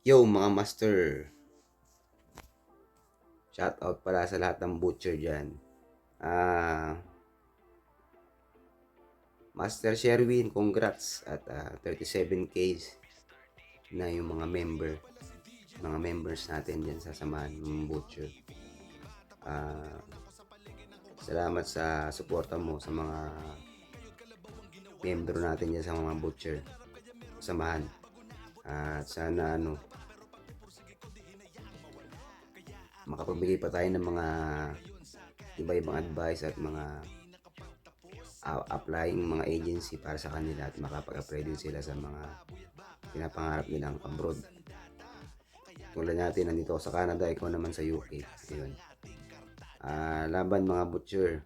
Yo mga master, shout out pala sa lahat ng butcher dyan. Master Sherwin, congrats at 37K na yung mga members natin dyan sa samahan ng butcher. Salamat sa suporta mo sa mga membro natin dyan sa mga butcher samahan. At sana makapagbigay pa tayo ng mga iba-ibang advice at mga applying mga agency para sa kanila at makapag-apply din sila sa mga pinapangarap nilang abroad. Tulad natin, nandito ako sa Canada, ikaw naman sa UK. Ayun. Laban mga butcher,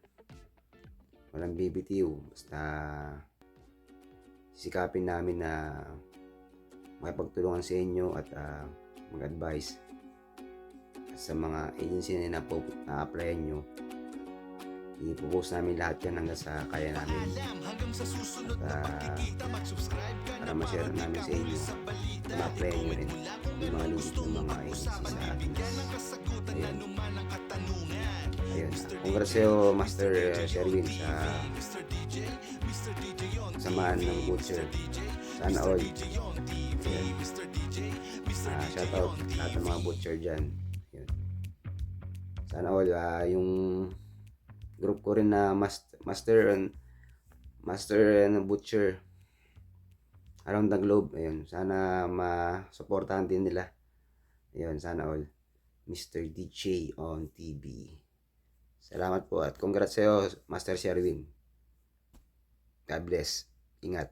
walang BBTU, basta sisikapin namin na makipagtulungan sa inyo at mag-advise sa mga agency na na-apply nyo. I-post namin lahat yan hanggang sa kaya namin at para ma-share namin sa inyo, ma-apply nyo rin yung mga legit ng mga agency sa atin. Ayun. Congrats sa'yo Master Sherwin sa samahan ng butcher. Sana all. Shout out lahat ng mga butcher dyan. Ayun. Sana all yung group ko rin na master and butcher around the globe. Ayun, sana ma-supportahan din nila. Ayun, sana all. Mr. DJ on TV. Salamat po at congrats sa'yo Master Sherwin. God bless. Ingat.